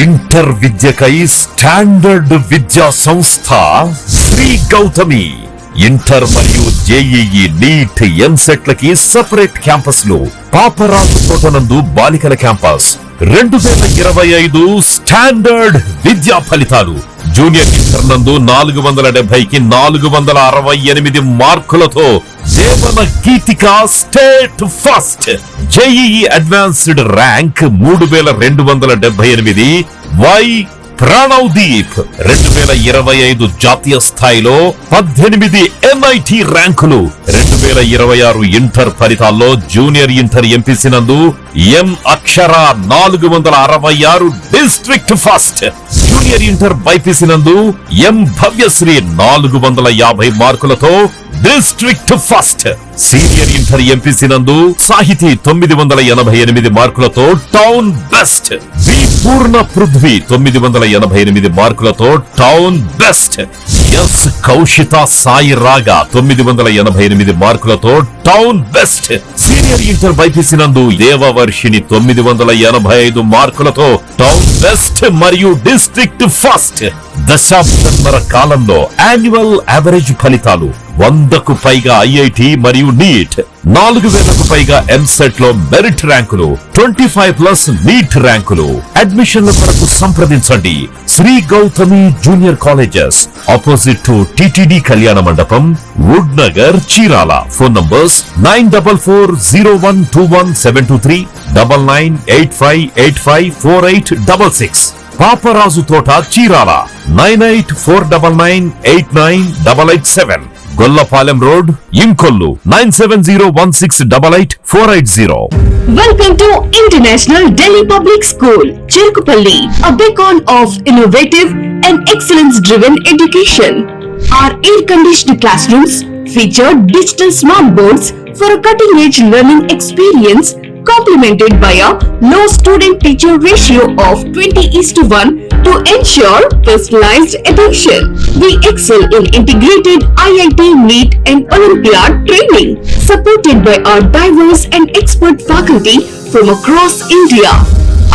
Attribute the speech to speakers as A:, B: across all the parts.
A: Inter విద్యకై standard విద్యా సంస్థ Shri Gautami. Inter మరియు జేఈఈ, నీట్, ఎంసెట్లకి సెపరేట్ క్యాంపస్లు. పాపరాజు తోటనందు బాలికల క్యాంపస్. 2025 స్టాండర్డ్ విద్యా ఫలితాలు. జూనియర్ ఇంటర్ నందు 470కి 468 మార్కులతో Devana Geethika state first. JEE Advanced rank 3278. Y Pranavdeep 2025 జాతీయ స్థాయిలో 18 ఎన్ఐటి ర్యాంకులు. 2026 ఇంటర్ ఫలితాల్లో జూనియర్ ఇంటర్ ఎంపీసీ నందు ఎం అక్షర 466 district first. Junior inter BiPC నందు ఎం భవ్యశ్రీ 450 మార్కులతో district first. Senior inter MPC నందు సాహితీ 988 మార్కులతో టౌన్ బెస్ట్. వి పూర్ణ పృథ్వీ 988 మార్కులతో town best. Yes Kaushitha Sai రాగా 988 మార్కులతో town best. Senior inter BiPC నందు దేవవర్షిని 985 మార్కులతో టౌన్ బెస్ట్ మరియు డిస్ట్రిక్ట్ ఫస్ట్. దశాబ్దన్నర కాలంలో యాన్యువల్ యావరేజ్ ఫలితాలు 100కు పైగా ఐఐటి మరియు నీట్, 4000కు పైగా ఎంసెట్ లో మెరిట్ ర్యాంకులు, 25+ నీట్ ర్యాంకులు. అడ్మిషన్ల కొరకు సంప్రదించండి Sri Gowthami junior colleges, opposite to TTD కళ్యాణ మండపం, wood Nagar, Chirala. Phone numbers 9440121723, 9985854866. Paparaju Thota, Chirala 9849989887. Gollapalem road, Inkollu 9701688480.
B: Welcome to International Delhi Public School, Cherukupalli, a beacon of innovative and excellence-driven education. Our air-conditioned classrooms feature digital smart boards for a cutting-edge learning experience, complemented by a low student-teacher ratio of 20:1 to ensure personalized attention. We excel in integrated IIT, NEET and Olympiad training, supported by our diverse and expert faculty from across India.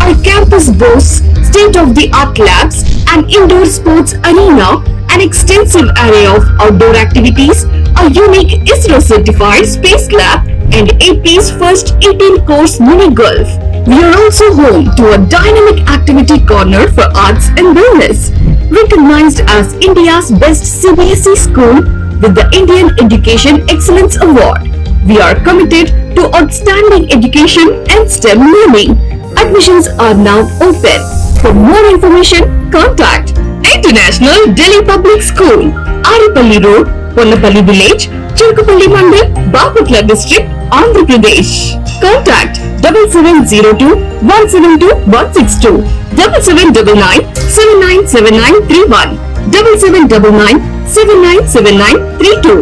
B: Our campus boasts state-of-the-art labs, an indoor sports arena, an extensive array of outdoor activities, a unique ISRO-certified space lab, and AP's first 18-course mini golf. We are also home to a dynamic activity corner for arts and wellness, recognized as India's best CBSE school with the Indian Education Excellence Award. We are committed to outstanding education and STEM learning. Admissions are now open. For more information, contact International Delhi Public School, Aripalli Road, Ponnapalli Village, Cherukupalli Mandal, Baputla District, Andhra Pradesh. Contact 7702-172-162, 7799-797931, 7799-797932.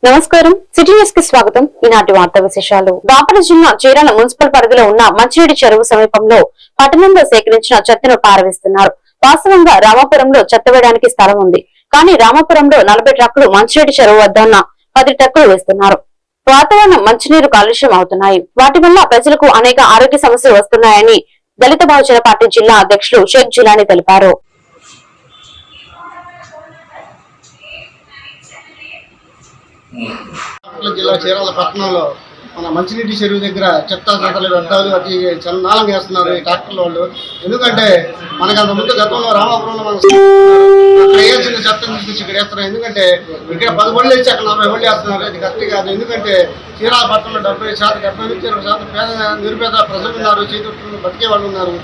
C: నమస్కారం, city news కి స్వాగతం. ఈనాటి వార్తా విశేషాలు. బాపట్ల జిల్లా Chirala municipal పరిధిలో ఉన్న మంచినీటి చెరువు సమీపంలో పట్టణంలో సేకరించిన చెత్తను పారవేస్తున్నారు. వాస్తవంగా రామాపురంలో చెత్త వేయడానికి స్థలం ఉంది, కానీ రామాపురంలో 40 ట్రక్కులు మంచినీటి చెరువు వద్ద ఉన్న 10 ట్రక్కులు వేస్తున్నారు. వాతావరణం, మంచినీరు కాలుష్యం అవుతున్నాయి. వాటి వల్ల ప్రజలకు అనేక ఆరోగ్య సమస్యలు వస్తున్నాయని దళిత బహుజన పార్టీ జిల్లా అధ్యక్షులు షేక్ జిలానీ తెలిపారు.
D: జిల్లా చీరాల పట్టణంలో మన మంచినీటి చెరువు దగ్గర చెత్త చెత్తలు వ్యర్థాలు అతి చందాలం చేస్తున్నారు ఈ ట్రాక్టర్ల వాళ్ళు. ఎందుకంటే మనకు అంత ముందు గతంలో రామాపురంలో మనం వేయాల్సిన చెత్తను తీసుకొచ్చి ఇక్కడ వేస్తున్నారు. ఎందుకంటే ఇక్కడ 10 బళ్ళు వేసి అక్కడ 40 బళ్ళు వేస్తున్నారు. అది కరెక్ట్ కాదు. ఎందుకంటే చీరాల పట్టణంలో 70% నుంచి 20% పేద నిరుపేద ప్రజలు ఉన్నారు, చేతులు బతికే వాళ్ళు ఉన్నారు.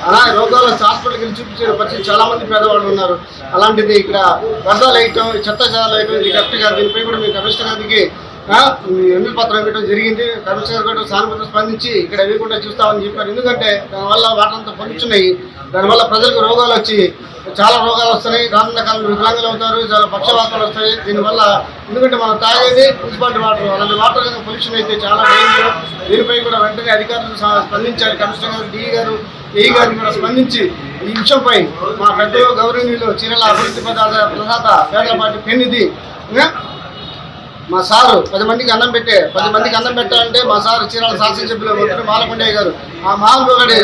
D: అలాగే రోగాలు హాస్పిటల్కి వెళ్ళి చూపించే పరిస్థితి చాలా మంది పేదవాళ్ళు ఉన్నారు. అలాంటిది ఇక్కడ వ్యర్థాలు వేయటం, చెత్త చెదాలు వేయటం ఇది కరెక్ట్ కాదు. దీనిపై కూడా మేము కమిషనర్ గారికి ఎన్ని పత్రం ఇవ్వడం జరిగింది. కమిషనర్ గారు సానుభూతి స్పందించి ఇక్కడ వేయకుండా చూస్తామని చెప్పారు. ఎందుకంటే దానివల్ల వాటంతా పొందుతున్నాయి. దానివల్ల ప్రజలకు రోగాలు వచ్చి చాలా రోగాలు వస్తున్నాయి. రానున్న కాలంలో వికలాంగులు అవుతారు, చాలా పక్షవాతాలు వస్తాయి దీనివల్ల. ఎందుకంటే మనం తాగేది మున్సిపాలిటీ వాటర్, అలాంటి వాటర్ కనుక పొల్యూషన్ అయితే చాలా డేంజర్. దీనిపై కూడా వెంటనే అధికారులు స్పందించారు. కమిషనర్ గారు, డిఈ గారు ఏ గారిని కూడా స్పందించి ఈ విషయంపై మా పెద్దలు గౌరవనీయులు చీరల అభివృద్ధి ప్రదాత పేదలపాటి పెన్నిధి మా సారు 10 మందికి అన్నం పెట్టాలంటే మా సారు చీరాల శాసనసభ్యులు మంత్రి మాలకొండయ్య గారు ఆ మహానుభావుడి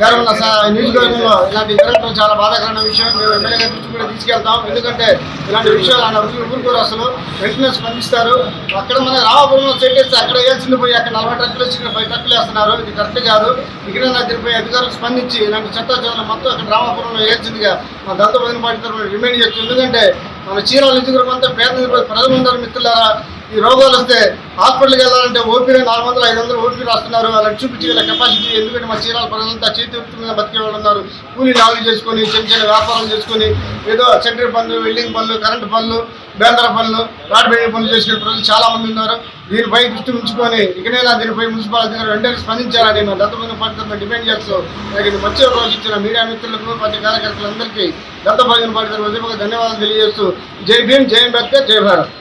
D: గారు ఉన్న నియోజకవర్గంలో ఇలాంటి జరగడం చాలా బాధాకరమైన విషయం. మేము ఎమ్మెల్యే గారి దృష్టి కూడా తీసుకెళ్తాం. ఎందుకంటే ఇలాంటి విషయాలు ఆయన ఊరుకోరు, అసలు వెంటనే స్పందిస్తారు. అక్కడ మన రామాపురంలో చెట్టేస్తే అక్కడ వేయాల్సింది పోయి అక్కడ 40 ట్రక్కులు వచ్చి 10 ట్రక్కులు వేస్తున్నారు. ఇది కరెక్ట్ కాదు. ఇక్కడ దీనిపై అధికారులు స్పందించి ఇలాంటి చెత్త మొత్తం అక్కడ రామాపురంలో వేయాల్సిందిగా మా దళిత భజన పార్టీ తరఫున డిమాండ్ చేస్తుంది. ఎందుకంటే మన చీరాల నియోజకవర్గం అంతా పేద ప్రజలందరూ మిత్రులారా, ఈ రోగాలు వస్తే హాస్పిటల్కి వెళ్ళాలంటే ఓపీలో 400-500 ఓపీ రాస్తున్నారు. వాళ్ళకి చూపించగల కెపాసిటీ, ఎందుకంటే మా చీరాల ప్రజలంతా చేతి వృత్తులుగా బతికే వాళ్ళు ఉన్నారు. కూలీ నాలుగు చేసుకొని చిన్న వ్యాపారాలు చేసుకొని ఏదో సెంట్రీ పనులు, వెల్డింగ్ పనులు, కరెంటు పనులు, బేందర పనులు, రాడ్ బెండింగ్ పనులు చేసుకునే ప్రజలు చాలా మంది ఉన్నారు. దీనిపై దృష్టి ఉంచుకొని ఇకనైనా దీనిపై మున్సిపల్ అధికారులు వెంటనే స్పందించాలని మా దత్తభజన పార్టీ తరఫున డిమాండ్ చేస్తూ ఇది మంచిగా ప్రోత్సహించిన మీడియా మిత్రులకు, పార్టీ కార్యకర్తలందరికీ దత్తభజన పార్టీ తరఫున ధన్యవాదాలు తెలియజేస్తూ జై భీమ్, జై అంబేద్కర్, జై భారత్.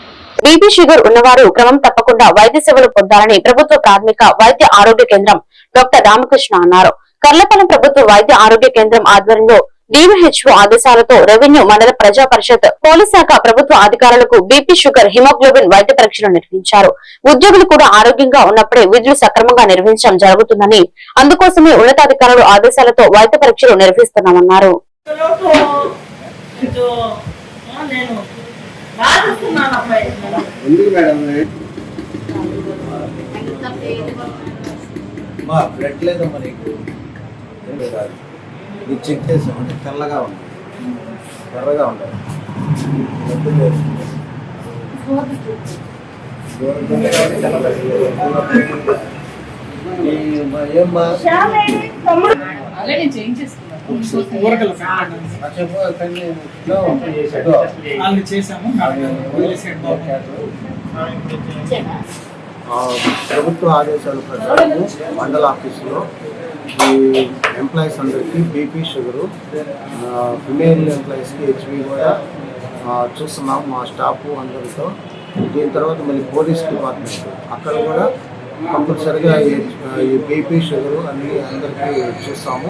C: బీపీ షుగర్ ఉన్నవారు క్రమం తప్పకుండా వైద్య సేవలు పొందాలని ప్రభుత్వ ప్రాథమిక వైద్య ఆరోగ్య కేంద్రం డాక్టర్ రామకృష్ణ అన్నారు. కర్లపాలెం ప్రభుత్వ వైద్య ఆరోగ్య కేంద్రం ఆధ్వర్యంలో DVHO ఆదేశాలతో రెవెన్యూ మండల ప్రజా పరిషత్ పోలీస్ శాఖ ప్రభుత్వ అధికారులకు బీపీ షుగర్ హిమోగ్లోబిన్ వైద్య పరీక్షలు నిర్వహించారు. ఉద్యోగులు కూడా ఆరోగ్యంగా ఉన్నప్పుడే విధులు సక్రమంగా నిర్వహించడం జరుగుతుందని, అందుకోసమే ఉన్నతాధికారులు ఆదేశాలతో వైద్య పరీక్షలు నిర్వహిస్తున్నామన్నారు.
E: బ్లడ్ లేదమ్మా నీకు చెక్ చేసామంటే తెల్లగా ఉంది, ఎర్రగా ఉంటుంది. ఏమ్మా ప్రభుత్వ ఆదేశాల ప్రకారం మండల ఆఫీసులో ఈ ఎంప్లాయీస్ అందరికీ బీపీ షుగరు, ఫిమేల్ ఎంప్లాయీస్కి హెచ్బీ కూడా చూస్తున్నాం మా స్టాఫ్ అందరితో. దీని తర్వాత మళ్ళీ పోలీస్ డిపార్ట్మెంట్ అక్కడ కూడా కంపల్సరిగా ఈ బీపీ షుగరు అన్ని అందరికీ చూస్తాము.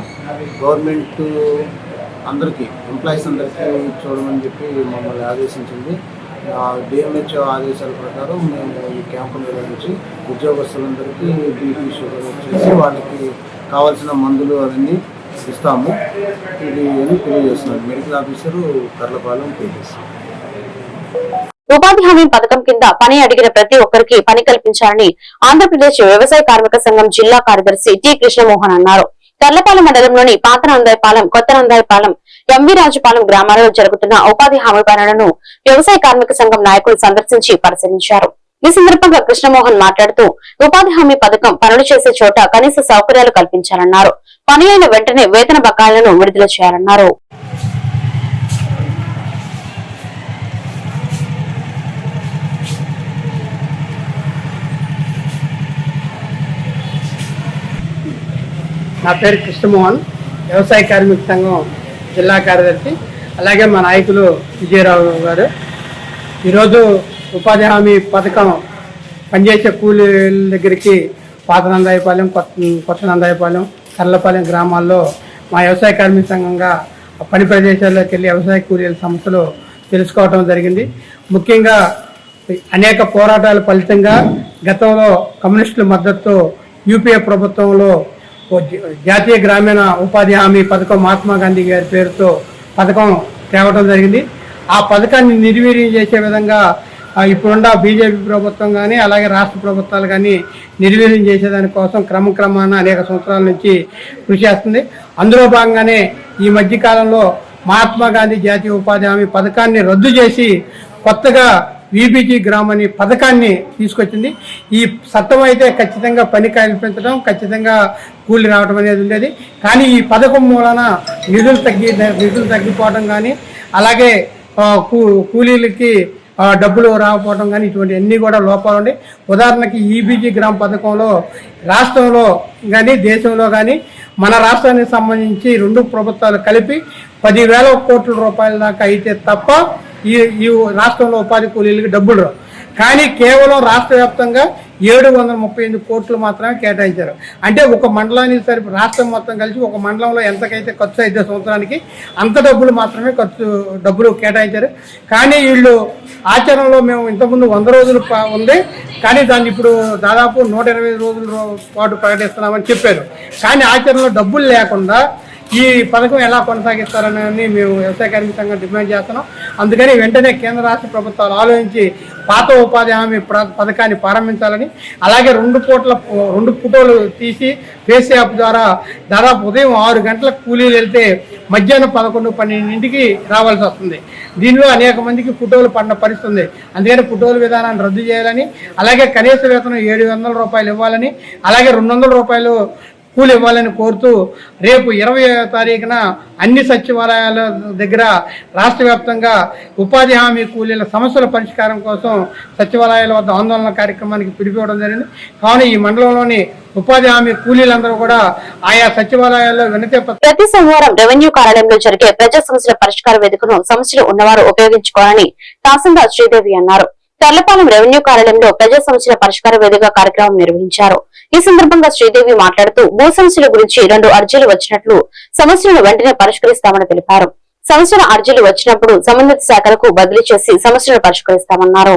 E: గవర్నమెంట్ అందరికీ ఎంప్లాయీస్ అందరికీ చూడమని చెప్పి మమ్మల్ని ఆదేశించింది. DMHO ఆదేశాల ప్రకారం మేము ఈ క్యాంపు నిర్వహించి ఉద్యోగస్తులందరికీ బీపీ షుగర్ వచ్చేసి వాళ్ళకి కావాల్సిన మందులు అవన్నీ ఇస్తాము. ఇది అని తెలియజేస్తున్నారు మెడికల్ ఆఫీసరు కర్లపాలెం తెలియజేస్తారు.
C: ఉపాధి హామీ పథకం కింద పని అడిగిన ప్రతి ఒక్కరికి పని కల్పించాలని ఆంధ్రప్రదేశ్ వ్యవసాయ కార్మిక సంఘం జిల్లా కార్యదర్శి టి కృష్ణమోహన్ అన్నారు. కర్లపాలెం మండలంలోని పాత నందాయపాలెం, కొత్త నందాయపాలెం, ఎంవి రాజుపాలెం గ్రామాలలో జరుగుతున్న ఉపాధి హామీ పనులను వ్యవసాయ కార్మిక సంఘం నాయకులు సందర్శించి పరిశీలించారు. ఈ సందర్భంగా కృష్ణమోహన్ మాట్లాడుతూ ఉపాధి హామీ పథకం పనులు చేసే చోట కనీస సౌకర్యాలు కల్పించాలన్నారు. పని అయిన వెంటనే వేతన బకాయిలను విడుదల చేయాలన్నారు.
F: నా పేరు కృష్ణమోహన్, వ్యవసాయ కార్మిక సంఘం జిల్లా కార్యదర్శి, అలాగే మా నాయకులు విజయరావు గారు. ఈరోజు ఉపాధి హామీ పథకం పనిచేసే కూలీల దగ్గరికి పాత నందాయపాలెం, కొత్త నందాయపాలెం, కర్లపాలెం గ్రామాల్లో మా వ్యవసాయ కార్మిక సంఘంగా పని ప్రదేశాల్లోకి వెళ్ళి వ్యవసాయ కూలీల సమస్యలు తెలుసుకోవడం జరిగింది. ముఖ్యంగా అనేక పోరాటాల ఫలితంగా గతంలో కమ్యూనిస్టుల మద్దతుతో యూపీఏ ప్రభుత్వంలో జాతీయ గ్రామీణ ఉపాధి హామీ పథకం మహాత్మా గాంధీ గారి పేరుతో పథకం తేవడం జరిగింది. ఆ పథకాన్ని నిర్వీర్యం చేసే విధంగా ఇప్పుడున్న బీజేపీ ప్రభుత్వం కానీ అలాగే రాష్ట్ర ప్రభుత్వాలు కానీ నిర్వీర్యం చేసేదానికోసం క్రమక్రమాన అనేక సంవత్సరాల నుంచి కృషి చేస్తుంది. అందులో భాగంగానే ఈ మధ్యకాలంలో మహాత్మా గాంధీ జాతీయ ఉపాధి హామీ పథకాన్ని రద్దు చేసి కొత్తగా వీబీజీ గ్రామ్ అనే పథకాన్ని తీసుకొచ్చింది. ఈ చట్టం అయితే ఖచ్చితంగా పని కల్పించడం, ఖచ్చితంగా కూలి రావడం అనేది ఉండేది. కానీ ఈ పథకం మూలన నిధులు తగ్గిపోవడం కానీ అలాగే కూలీలకి డబ్బులు రాకపోవడం కానీ ఇటువంటి అన్నీ కూడా లోపాలు ఉన్నాయి. ఉదాహరణకి ఈబీజీ గ్రామ్ పథకంలో రాష్ట్రంలో కానీ దేశంలో కానీ మన రాష్ట్రానికి సంబంధించి 2 ప్రభుత్వాలు కలిపి 10,000 కోట్ల రూపాయల దాకా అయితే తప్ప ఈ రాష్ట్రంలో ఉపాధి కూలీలకి డబ్బులు రావు. కానీ కేవలం రాష్ట్ర వ్యాప్తంగా 738 కోట్లు మాత్రమే కేటాయించారు. అంటే ఒక మండలానికి సరిపో రాష్ట్రం మొత్తం కలిసి ఒక మండలంలో ఎంతకైతే ఖర్చు అయితే సంవత్సరానికి అంత డబ్బులు మాత్రమే డబ్బులు కేటాయించారు. కానీ వీళ్ళు ఆచరణలో మేము ఇంతకుముందు 100 రోజులు ఉంది, కానీ దాన్ని ఇప్పుడు దాదాపు 120 రోజుల పాటు ప్రకటిస్తున్నామని చెప్పారు. కానీ ఆచరణలో డబ్బులు లేకుండా ఈ పథకం ఎలా కొనసాగిస్తారని మేము వ్యవసాయ కార్మిక సంఘం డిమాండ్ చేస్తున్నాం. అందుకని వెంటనే కేంద్ర రాష్ట్ర ప్రభుత్వాలు ఆలోచించి పాత ఉపాధి హామీ పథకాన్ని ప్రారంభించాలని, అలాగే 2 ఫోటోలు తీసి ఫేస్ యాప్ ద్వారా దాదాపు ఉదయం 6 గంటలకు కూలీలు వెళ్తే మధ్యాహ్నం 11-12 రావాల్సి వస్తుంది. దీనిలో అనేక మందికి ఫోటోలు పడిన పరిస్థితి ఉంది. అందుకని ఫోటోల విధానాన్ని రద్దు చేయాలని, అలాగే కనీస వేతనం 700 రూపాయలు ఇవ్వాలని, అలాగే 200 రూపాయలు కూలి ఇవ్వాలని కోరుతూ రేపు 20వ తారీఖున అన్ని సచివాలయాల దగ్గర రాష్ట్ర వ్యాప్తంగా ఉపాధి హామీ కూలీల సమస్యల పరిష్కారం కోసం సచివాలయాల వద్ద ఆందోళన కార్యక్రమానికి పిలిపివ్వడం జరిగింది. కావున ఈ మండలంలోని ఉపాధి హామీ కూలీలందరూ కూడా ఆయా సచివాలయాల్లో వినతి
C: ప్రతి సోమవారం రెవెన్యూ కార్యాలయంలో జరిగే ప్రజా సమస్యల పరిష్కార వేదికను సమస్యలు ఉన్నవారు ఉపయోగించుకోవాలని తహసీల్దార్ శ్రీదేవి అన్నారు. తర్లపాలెం రెవెన్యూ కార్యాలయంలో ప్రజా సమస్యల పరిష్కార వేదిక కార్యక్రమం నిర్వహించారు. ఈ సందర్భంగా శ్రీదేవి మాట్లాడుతూ భూ సమస్యల గురించి 2 అర్జీలు వచ్చినట్లు, సమస్యలను వెంటనే పరిష్కరిస్తామని తెలిపారు. సమస్యల అర్జీలు వచ్చినప్పుడు సంబంధిత శాఖలకు బదిలీ చేసి సమస్యలను పరిష్కరిస్తామన్నారు.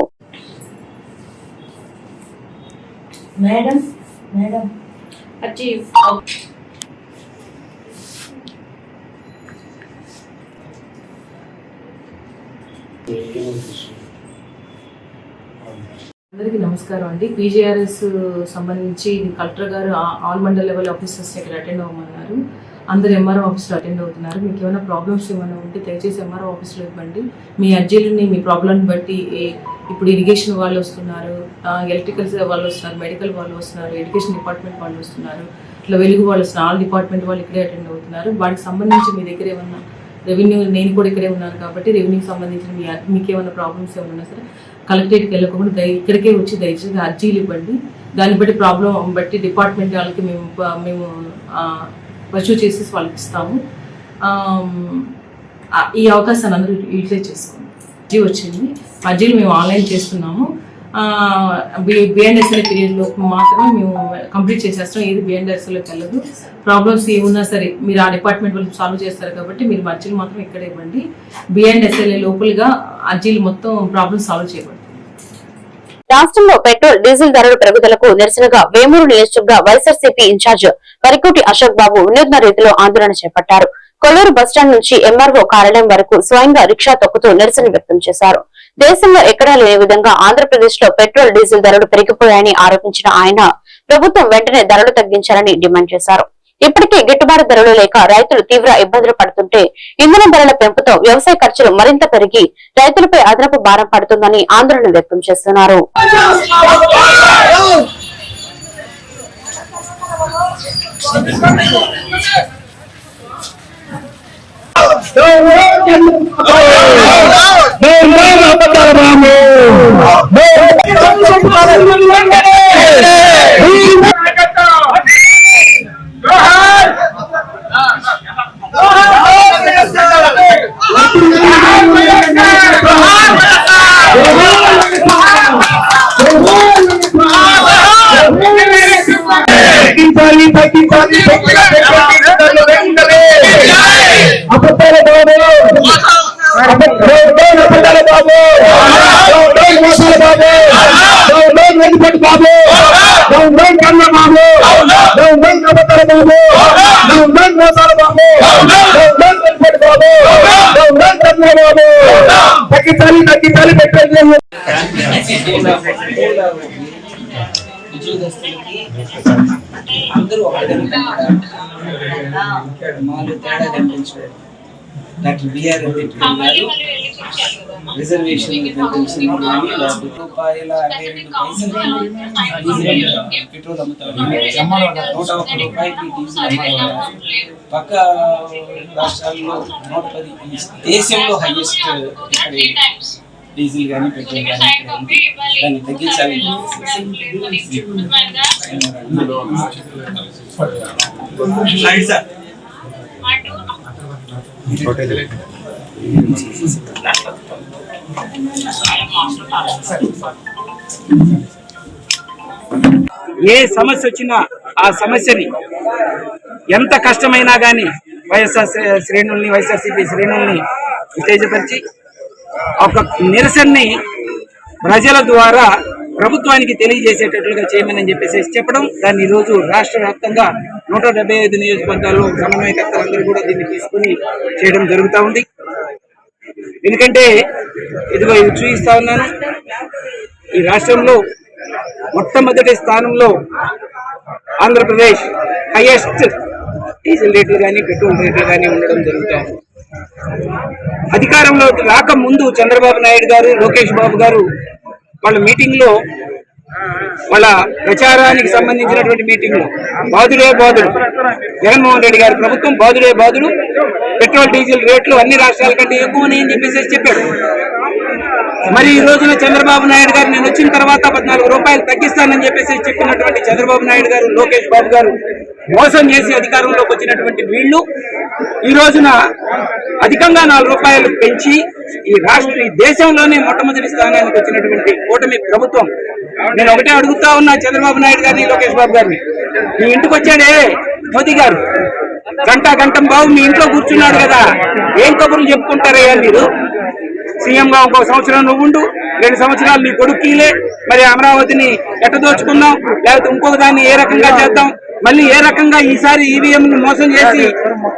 G: అందరికీ నమస్కారం అండి. పీజీఆర్ఎస్ సంబంధించి కలెక్టర్ గారు ఆల్ మండల్ లెవెల్ ఆఫీసర్స్ ఇక్కడ అటెండ్ అవ్వమన్నారు. అందరు ఎంఆర్ఓ ఆఫీస్లో అటెండ్ అవుతున్నారు. మీకు ఏమైనా ప్రాబ్లమ్స్ ఏమైనా ఉంటే దయచేసి ఎంఆర్ఓ ఆఫీస్లో ఇవ్వండి. మీ అర్జీలని మీ ప్రాబ్లమ్ని బట్టి ఇప్పుడు ఇరిగేషన్ వాళ్ళు వస్తున్నారు, ఎలక్ట్రికల్ వాళ్ళు వస్తున్నారు, మెడికల్ వాళ్ళు వస్తున్నారు, ఎడ్యుకేషన్ డిపార్ట్మెంట్ వాళ్ళు వస్తున్నారు, ఇట్లా వెలుగు వాళ్ళు వస్తున్నారు. ఆల్ డిపార్ట్మెంట్ వాళ్ళు ఇక్కడే అటెండ్ అవుతున్నారు. వాటికి సంబంధించి మీ దగ్గర ఏమన్నా రెవెన్యూ, నేను కూడా ఇక్కడే ఉన్నాను కాబట్టి రెవెన్యూకి సంబంధించిన మీకు ఏమైనా ప్రాబ్లమ్స్ ఏమైనా ఉన్నా సరే కలెక్టరేట్కి వెళ్ళకుండా ఇక్కడికే వచ్చి దయచేసి అర్జీలు ఇవ్వండి. దాన్ని బట్టి ప్రాబ్లం బట్టి డిపార్ట్మెంట్ వాళ్ళకి మేము పర్సూ చేసేసి వాళ్ళకి ఇస్తాము. ఈ అవకాశాన్ని అందరూ యూటిలైజ్ చేసుకోండి. అర్జీ వచ్చింది, అర్జీలు మేము ఆన్లైన్ చేస్తున్నాము. బిఎండ్ఎస్ఎల్ పీరియడ్లో మాత్రమే మేము కంప్లీట్ చేసేస్తాం. ఏది బిఎండ్ఎస్ఎల్లోకి వెళ్ళదు. ప్రాబ్లమ్స్ ఏమున్నా సరే మీరు ఆ డిపార్ట్మెంట్ వాళ్ళు సాల్వ్ చేస్తారు కాబట్టి మీరు అర్జీలు మాత్రం ఇక్కడ ఇవ్వండి. బిఎండ్ఎస్ఎల్ లోపలిగా అర్జీలు మొత్తం ప్రాబ్లమ్స్ సాల్వ్ చేయబడతాయి.
C: రాష్ట్రంలో పెట్రోల్, డీజిల్ ధరల పెరుగుదలకు నిరసనగా వేమూరు నియోజకవర్గ వైఎస్ఆర్సీపీ ఇన్ఛార్జ్ వరికోటి అశోక్ బాబు వినూత్న రీతిలో ఆందోళన చేపట్టారు. కొల్లూరు బస్టాండ్ నుంచి ఎంఆర్ఓ కార్యాలయం వరకు స్వయంగా రిక్షా తొక్కుతూ నిరసన వ్యక్తం చేశారు. దేశంలో ఎక్కడా లేని విధంగా ఆంధ్రప్రదేశ్ లో పెట్రోల్, డీజిల్ ధరలు పెరిగిపోయాయని ఆరోపించిన ఆయన ప్రభుత్వం వెంటనే ధరలు తగ్గించాలని డిమాండ్ చేశారు. ఇప్పటికే గిట్టుబాటు ధరలు లేక రైతులు తీవ్ర ఇబ్బందులు పడుతుంటే ఇంధన ధరల పెంపుతో వ్యవసాయ ఖర్చులు మరింత పెరిగి రైతులపై అదనపు భారం పడుతుందని ఆందోళన వ్యక్తం చేస్తున్నారు.
H: అందరూ తేడా కనిపించారు. డాక్టర్ బిఆర్ రిజర్వేషన్ రూపాయల 52 పెట్రోల్ అమ్ముతారు. 101 రూపాయలకి డీజిల్ అమ్ముతారు. పక్క రాష్ట్రాల్లో 110. దేశంలో హైయెస్ట్ ఇక్కడ డీజిల్ కానీ పెట్రోల్ కానీ దాన్ని తగ్గించాలి. ఏ సమస్య వచ్చినా ఆ సమస్యని ఎంత కష్టమైనా కానీ వైఎస్ఆర్సీపీ శ్రేణుల్ని ఉత్తేజపరిచి ఒక నిరసనని ప్రజల ద్వారా ప్రభుత్వానికి తెలియజేసేటట్లుగా చేయమని చెప్పేసి చెప్పడం, దాన్ని ఈ రోజు రాష్ట్ర వ్యాప్తంగా 175 నియోజకవర్గాల్లో సమన్వయకర్తలందరూ కూడా దీన్ని తీసుకుని చేయడం జరుగుతూ ఉంది. ఎందుకంటే ఇదిగో ఇది చూపిస్తా ఉన్నాను, ఈ రాష్ట్రంలో మొట్టమొదటి స్థానంలో ఆంధ్రప్రదేశ్ హైయెస్ట్ డీజిల్ రేట్లు కానీ పెట్రోల్ రేట్లు కానీ ఉండడం జరుగుతుంది. అధికారంలో రాకముందు చంద్రబాబు నాయుడు గారు, లోకేష్ బాబు గారు వాళ్ళ మీటింగ్ లో, వాళ్ళ ప్రచారానికి సంబంధించినటువంటి మీటింగ్ లో బాధుడే బాధుడు, జగన్మోహన్ రెడ్డి గారి ప్రభుత్వం బాధుడే బాధుడు, పెట్రోల్ డీజిల్ రేట్లు అన్ని రాష్ట్రాల కంటే ఎక్కువని అని చెప్పేసి చెప్పాడు. మరి ఈ రోజున చంద్రబాబు నాయుడు గారు నేను వచ్చిన తర్వాత 14 రూపాయలు తగ్గిస్తానని చెప్పేసి చెప్పినటువంటి చంద్రబాబు నాయుడు గారు, లోకేష్ బాబు గారు మోసం చేసి అధికారంలోకి వచ్చినటువంటి వీళ్ళు ఈ రోజున అధికంగా 4 రూపాయలు పెంచి ఈ దేశంలోనే మొట్టమొదటి స్థానానికి వచ్చినటువంటి కూటమి ప్రభుత్వం. నేను ఒకటే అడుగుతా ఉన్నా చంద్రబాబు నాయుడు గారిని, లోకేష్ బాబు గారిని, మీ ఇంటికి వచ్చాడే మోదీ గారు, గంటం బాబు మీ ఇంట్లో కూర్చున్నాడు కదా, ఏం కబుర్లు చెప్పుకుంటారయ్యా మీరు? సీఎం గా 1 సంవత్సరం నువ్వుండు, 2 సంవత్సరాలు నీ కొడుకులే, మరి అమరావతిని ఎట్ట దోచుకుందాం, లేకపోతే ఇంకొక దాన్ని ఏ రకంగా చేద్దాం, మళ్ళీ ఏ రకంగా ఈసారి ఈవీఎం మోసం చేసి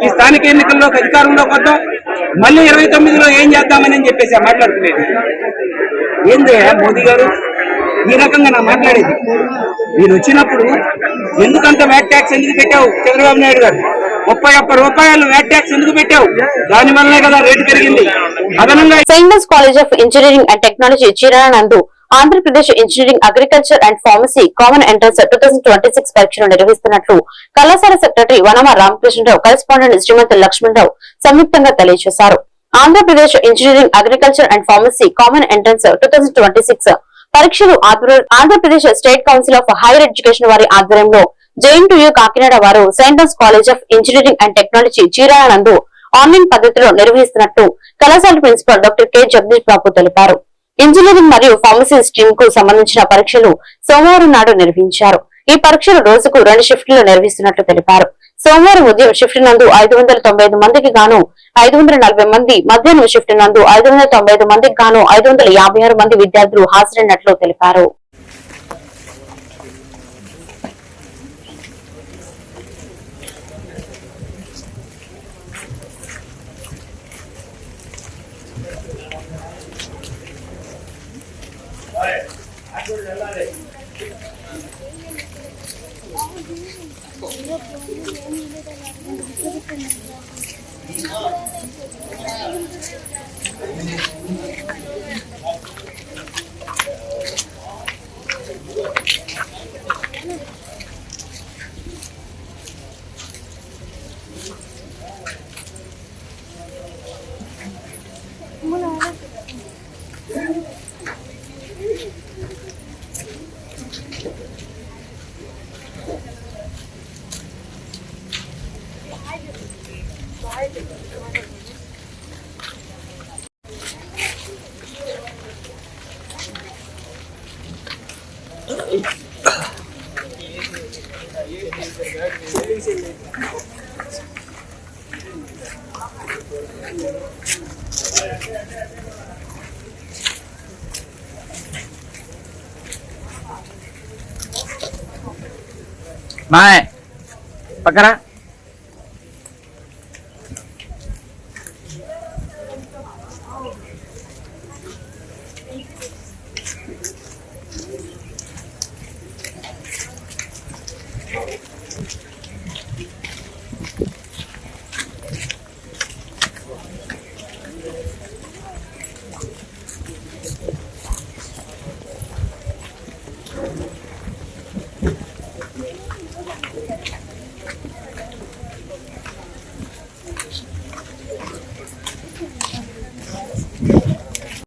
H: ఈ స్థానిక ఎన్నికల్లోకి అధికారంలోకి వద్దాం, మళ్ళీ 29లో ఏం చేద్దామని చెప్పేసి మాట్లాడుకునేది. ఏందే మోదీ గారు ఈ రకంగా నా మాట్లాడేది? మీరు వచ్చినప్పుడు ఎందుకంత వ్యాట్ ట్యాక్స్ ఎందుకు పెట్టావు చంద్రబాబు నాయుడు గారు? 31 రూపాయలు వ్యాట్ ట్యాక్స్ ఎందుకు పెట్టావు? దాని వల్లనే కదా రేటు పెరిగింది. అదనంగా
C: Saint college of engineering and technology Chirala నందు Andhra Pradesh engineering, agriculture and pharmacy common entrance 2026 పరీక్షలు నిర్వహిస్తున్నట్లు కళాశాల సెక్రటరీ వనమ రామకృష్ణరావు, కరెస్పాండెంట్ శ్రీమతి లక్ష్మణరావు సంయుక్తంగా తెలియజేశారు. Andhra Pradesh engineering, agriculture and pharmacy common entrance 2026 పరీక్షలు Andhra Pradesh state council of higher education వారి ఆధ్వర్యంలో JNTU కాకినాడ వారు Saint college of engineering and technology Chirala నందు ఆన్లైన్ పద్ధతిలో నిర్వహిస్తున్నట్టు కళాశాల principal doctor K Jagadish Babu తెలిపారు. ఇంజనీరింగ్ మరియు ఫార్మసీ స్ట్రీమ్ కు సంబంధించిన పరీక్షలు సోమవారం నాడు నిర్వహించారు. ఈ పరీక్షలు రోజుకు 2 షిఫ్టులు నిర్వహిస్తున్నట్లు తెలిపారు. సోమవారం ఉదయం షిఫ్ట్ నందు 595 మందికి గాను 540 మంది, మధ్యాహ్నం షిఫ్ట్ నందు 595 మందికి గాను 556 మంది విద్యార్థులు హాజరైనట్లు తెలిపారు.
H: బాయ్ పక్కరా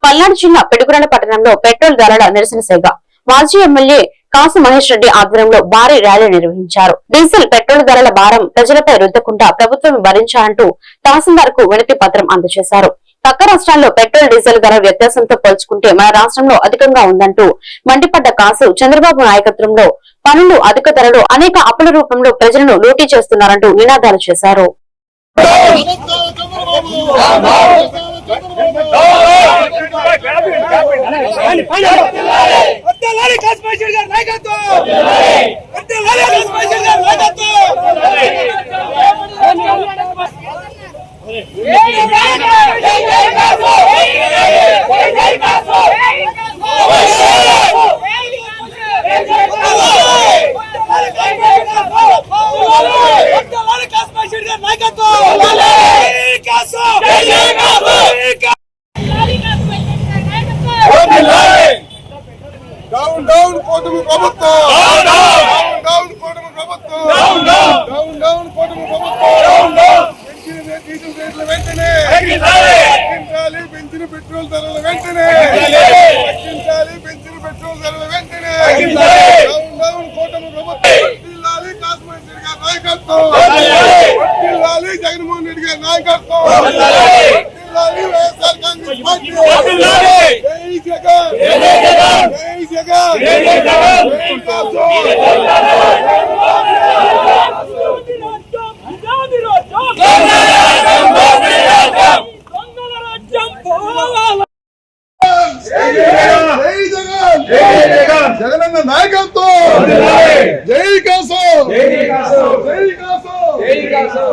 C: పల్నాడు జిల్లా పిడుగురాళ్ల పట్టణంలో పెట్రోల్ ధరల నిరసన సేవ మాజీ ఎమ్మెల్యే కాసు మహేష్ రెడ్డి ఆధ్వర్యంలో భారీ ర్యాలీ నిర్వహించారు. డీజిల్, పెట్రోల్ ధరల భారం ప్రజలపై రుద్దకుండా ప్రభుత్వం భరించాలంటూ తహసీల్దార్ కు వినతి పత్రం అందజేశారు. పక్క రాష్ట్రాల్లో పెట్రోల్ డీజిల్ ధర వ్యత్యాసంతో పోల్చుకుంటే మన రాష్ట్రంలో అధికంగా ఉందంటూ మండిపడ్డ కాసు చంద్రబాబు నాయకత్వంలో పనులు అధిక ధరలు అనేక అప్పుల రూపంలో ప్రజలను లూటీ చేస్తున్నారంటూ నినాదాలు చేశారు.
I: డౌన్ డౌన్ కూటమి ప్రభుత్వం, డౌన్ డౌన్ కూటమి ప్రభుత్వం, డౌన్ డౌన్ కూటమి ప్రభుత్వం, పెంచిన డీజిల్ రేట్ల వెంటనే తగ్గించాలి, పెంచిన పెట్రోల్ ధరల వెంటనే తగ్గించాలి, పెంచిన పెట్రోల్ ధరల వెంటనే డౌన్ డౌన్ కూటమి ప్రభుత్వం. వర్ధిల్లాలి కాశ్మీర్ రెడ్డి గారి నాయకత్వం, వర్ధిల్లాలి జగన్మోహన్ రెడ్డి గారి నాయకత్వం, వర్ధిల్లాలి వైఎస్ఆర్ కాంగ్రెస్ పార్టీ. జై జగన్, జై జగన్, జై జగన్, జై జగన్, జై జగనన్న నాయకత్వం, జై కాసు, జై కాసు, జై కాసు, జై కాసు.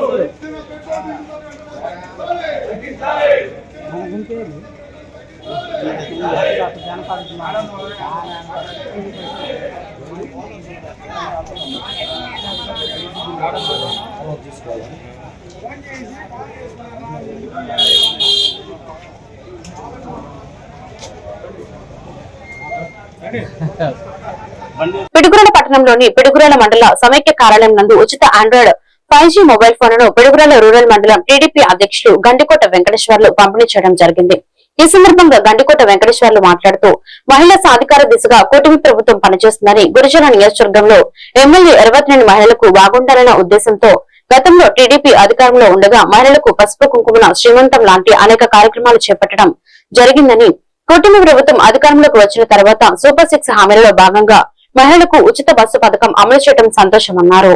C: పిడుగురాల పట్టణంలోని పిడుగురాల మండల సమైక్య కార్యాలయం నందు ఉచిత ఆండ్రాయిడ్ 5G మొబైల్ ఫోన్లను పిడుగురాల రూరల్ మండలం టీడీపీ అధ్యక్షులు గండికోట వెంకటేశ్వర్లు పంపిణీ చేయడం జరిగింది. ఈ సందర్భంగా గండికోట వెంకటేశ్వర్లు మాట్లాడుతూ మహిళా సాధికార దిశగా కూటమి ప్రభుత్వం పనిచేస్తుందని, గురుజన నియోజకవర్గంలో ఎమ్మెల్యే 22 మహిళలకు బాగుండాలన్న ఉద్దేశంతో గతంలో టీడీపీ అధికారంలో ఉండగా మహిళలకు పసుపు కుంకుమల శ్రీమంతం లాంటి అనేక కార్యక్రమాలు చేపట్టడం జరిగిందని, కూటమి ప్రభుత్వం అధికారంలోకి వచ్చిన తర్వాత సూపర్ 6 హామీలలో భాగంగా మహిళలకు ఉచిత బస్సు పథకం అమలు చేయడం సంతోషమన్నారు.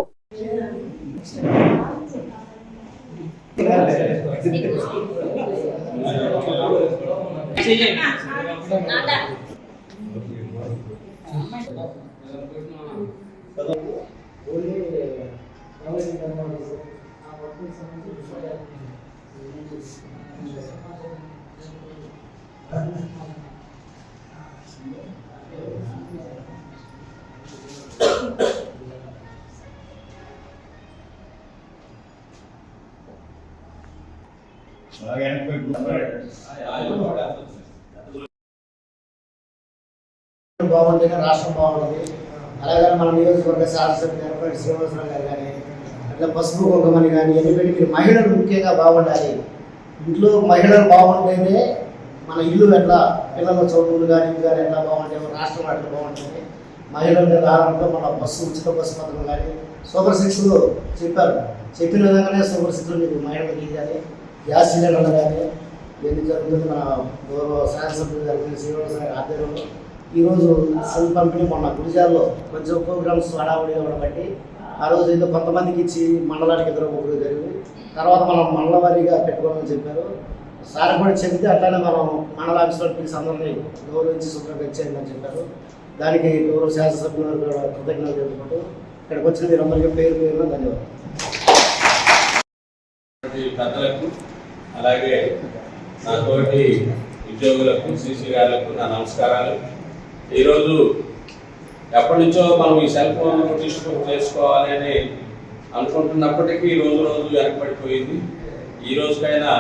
D: బాగుంటేనే రాష్ట్రం బాగుంటుంది. అలాగే మన నియోజకవర్గ శాసనసభ్యులు శ్రీనివాసరావు గారు కానీ అట్లా పసుపు కుంకుమని కానీ ఎన్ని పెట్టి మీరు మహిళలు ముఖ్యంగా బాగుండాలి. ఇంట్లో మహిళలు బాగుంటేనే మన ఇల్లు ఎట్లా పిల్లల చదువులు కానీ ఇల్లు కానీ ఎట్లా బాగుంటాయి, రాష్ట్రం ఎట్లా బాగుంటుంది. మహిళల ఆధారంతో మన బస్సు ఉచిత బస్సు పథకం కానీ సూపర్ 6 చెప్పారు. చెప్పిన విధంగానే సూపర్ 6 మీకు మహిళలకు కానీ గ్యాస్ సిలిండర్లు కానీ ఎందుకు జరుగుతుంది. మన గౌరవ శాసనసభ్యులు గారి శ్రీనివాసరావు గారి ఆధ్వర్యంలో ఈరోజు సెల్ పంపిణీ మొన్న గురిజాల్లో కొంచెం ప్రోగ్రామ్స్ హడావుడిగా ఉండబట్టి ఆ రోజు ఏదో కొంతమందికి ఇచ్చి మండలానికి ఇద్దరు ముగ్గురు జరిగింది. తర్వాత మనం మండల వారీగా పెట్టుకోవాలని చెప్పారు. సార్ కూడా చెబితే అట్లానే మనం మండల ఆఫీసులో పిలిచి అందరినీ గౌరవించి శుభ్రంగా ఇచ్చేయమని చెప్పారు. దానికి గౌరవ శాసనసభ్యులు కూడా కృతజ్ఞతలు చెప్పుకుంటూ ఇక్కడికి వచ్చిన మీరు అందరికీ పేరు పేరున ధన్యవాదాలు.
J: అలాగే నా తోటి ఉద్యోగులకు, సిసి గారులకు నా నమస్కారాలు. ఈరోజు ఎప్పటి నుంచో మనం ఈ సెల్ ఫోన్ డిస్ట్రిబ్యూట్ చేసుకోవాలి అని అనుకుంటున్నప్పటికీ రోజు రోజు వెనకబడిపోయింది. ఈ రోజుకైనా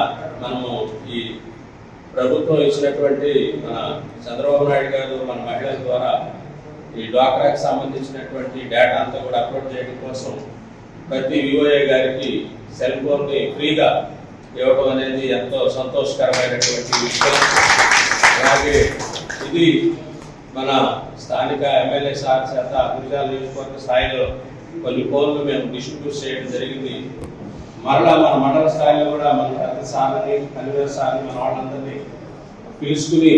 J: మనము ఈ ప్రభుత్వం ఇచ్చినటువంటి మన చంద్రబాబు నాయుడు గారు మన మహిళల ద్వారా ఈ డ్వాక్రాకి సంబంధించినటువంటి డేటా అంతా కూడా అప్లోడ్ చేయడం కోసం ప్రతి విఓఏ గారికి సెల్ ఫోన్ని ఫ్రీగా ఇవ్వడం అనేది ఎంతో సంతోషకరమైనటువంటి విషయం. అలాగే ఇది మన స్థానిక ఎమ్మెల్యే సార్ చేత గురిజాల నియోజకవర్గ స్థాయిలో కొన్ని ఫోన్లు మేము డిస్ట్రిబ్యూట్ చేయడం జరిగింది. మరలా మన మండల స్థాయిలో కూడా మన ప్రతి సార్ని కన్వీనర్ సార్ని మన వాళ్ళందరినీ పిలుచుకుని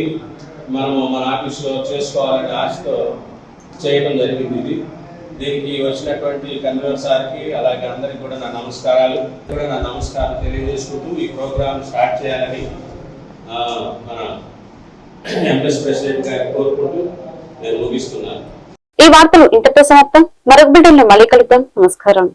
J: మనము మన ఆఫీస్లో చేసుకోవాలనే ఆశతో చేయడం జరిగింది. దీనికి వచ్చినటువంటి కన్వీనర్ సార్కి అలాగే అందరికి కూడా నా నమస్కారం తెలియజేసుకుంటూ ఈ ప్రోగ్రామ్ స్టార్ట్ చేయాలని మన ఎంఎస్ ప్రెసిడెంట్ గారిని కోరుకుంటూ నేను ముగిస్తున్నాను.
C: ఈ వార్తలు ఇంతటితో సమాప్తం. మరొక బిడ్డల్లో మళ్ళీ కలుద్దాం. నమస్కారం.